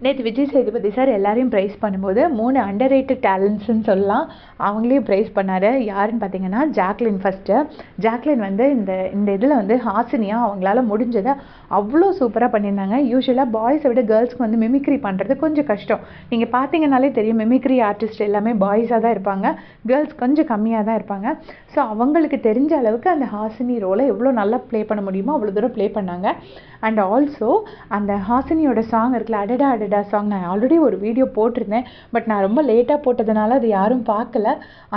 நேற்று விஜய் சேதுபதி சார் எல்லாரையும் ப்ரைஸ் பண்ணும்போது 3 அண்டர் ரேட்டட் டேலண்ட்ஸ்ன்னு சொல்லலாம். அவங்களையும் ப்ரைஸ் பண்ணார். யாருன்னு பார்த்தீங்கன்னா ஜாக்லின் ஃபஸ்ட்டு. ஜாக்லின் வந்து இந்த இதில் வந்து ஹாசினியாக அவங்களால முடிஞ்சதை அவ்வளோ சூப்பராக பண்ணியிருந்தாங்க. யூஸ்வலாக பாய்ஸை விட கேர்ள்ஸ்க்கு வந்து மிமிக்ரி பண்ணுறது கொஞ்சம் கஷ்டம். நீங்கள் பார்த்தீங்கன்னாலே தெரியும், மிமிக்ரி ஆர்டிஸ்ட் எல்லாமே பாய்ஸாக தான் இருப்பாங்க, கேர்ள்ஸ் கொஞ்சம் கம்மியாக தான் இருப்பாங்க. ஸோ அவங்களுக்கு தெரிஞ்ச அளவுக்கு அந்த ஹாசினி ரோலை எவ்வளோ நல்லா ப்ளே பண்ண முடியுமோ அவ்வளோ தூரம் ப்ளே பண்ணாங்க. அண்ட் ஆல்சோ அந்த ஹாசினியோட சாங் இருக்குல்ல, அடடா அடடா சாங், நான் ஆல்ரெடி ஒரு வீடியோ போட்டிருந்தேன். பட் நான் ரொம்ப லேட்டாக போட்டதுனால அது யாரும் பார்க்கல.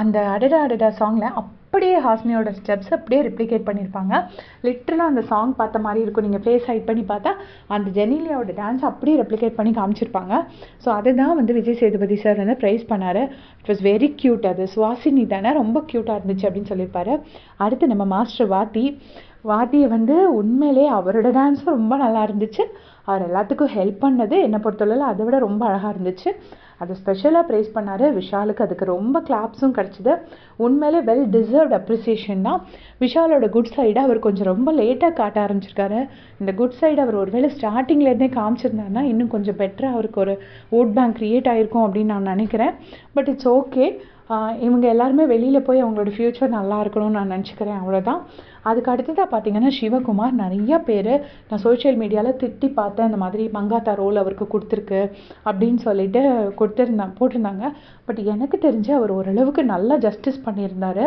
அந்த அடடா அடடா சாங்கில் அப்படியே ஹாசினியோட ஸ்டெப்ஸ் அப்படியே ரிப்ளிகேட் பண்ணியிருப்பாங்க. லிட்டரலாக அந்த சாங் பார்த்த மாதிரி இருக்கும். நீங்கள் ஃபேஸ் ஹைட் பண்ணி பார்த்தா அந்த ஜெனிலியாவோட டான்ஸ் அப்படியே ரெப்ளிகேட் பண்ணி காமிச்சிருப்பாங்க. ஸோ அதுதான் வந்து விஜய் சேதுபதி சார் வந்து ப்ரைஸ் பண்ணார். It was very cute. அது சுவாசினி தானே, ரொம்ப க்யூட்டாக இருந்துச்சு அப்படின்னு சொல்லியிருப்பாரு. அடுத்து நம்ம மாஸ்டர் வாத்தியை வந்து உண்மையிலே அவரோட டான்ஸும் ரொம்ப நல்லா இருந்துச்சு. அவர் எல்லாத்துக்கும் ஹெல்ப் பண்ணது என்னை பொறுத்தளவில் அதை விட ரொம்ப அழகாக இருந்துச்சு. அதை ஸ்பெஷலாக ப்ரைஸ் பண்ணார். விஷாலுக்கு அதுக்கு ரொம்ப கிளாப்ஸும் கிடச்சிது. உண்மையிலே வெல் டிசர்வ்ட் அப்ரிசியேஷன் தான். விஷாலோட குட் சைடை அவர் கொஞ்சம் ரொம்ப லேட்டாக காட்ட ஆரம்பிச்சிருக்காரு. இந்த குட் சைடு அவர் ஒருவேளை ஸ்டார்டிங்லேருந்தே காமிச்சிருந்தாருன்னா இன்னும் கொஞ்சம் பெட்டராக அவருக்கு ஒரு ஓட் பேங்க் க்ரியேட் ஆகிருக்கும் அப்படின்னு நான் நினைக்கிறேன். But it's okay. இவங்க எல்லாருமே வெளியில் போய் அவங்களோட ஃப்யூச்சர் நல்லா இருக்கணும்னு நான் நினச்சிக்கிறேன், அவ்வளோதான். அதுக்கு அடுத்ததாக பார்த்தீங்கன்னா சிவகுமார், நிறையா பேர் நான் சோஷியல் மீடியாவில் திட்டி பார்த்தேன், இந்த மாதிரி மங்காத்தா ரோல் அவருக்கு கொடுத்துருக்கு அப்படின்னு சொல்லிட்டு போட்டிருந்தாங்க. பட் எனக்கு தெரிஞ்சு அவர் ஓரளவுக்கு நல்லா ஜஸ்டிஸ் பண்ணியிருந்தார்.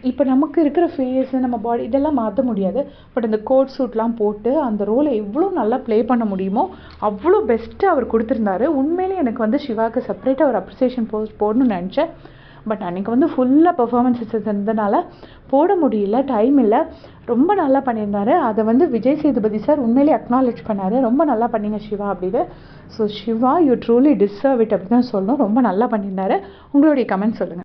இப்போ நமக்கு இருக்கிற ஃபேஸு, நம்ம பாடி இதெல்லாம் மாற்ற முடியாது. பட் அந்த கோட் சூட்லாம் போட்டு அந்த ரோலை எவ்வளோ நல்லா ப்ளே பண்ண முடியுமோ அவ்வளோ பெஸ்ட்டாக அவர் கொடுத்துருந்தாரு. உண்மையிலே எனக்கு வந்து சிவாவுக்கு செப்பரேட்டாக ஒரு அப்ரிசியேஷன் போஸ்ட் போடணும்னு நினச்சேன். பட் அன்றைக்கி வந்து ஃபுல்லாக பெர்ஃபார்மன்ஸஸ் இருந்ததுனால போட முடியல, டைம் இல்லை. ரொம்ப நல்லா பண்ணியிருந்தாரு. அதை வந்து விஜய் சேதுபதி சார் உண்மையிலே அக்னாலேஜ் பண்ணார். ரொம்ப நல்லா பண்ணீங்க சிவா அப்படின்னு. So Siva, you truly deserve it அப்படி தான் சொல்லணும். ரொம்ப நல்லா பண்ணியிருந்தாரு. உங்களுடைய கமெண்ட் சொல்லுங்கள்.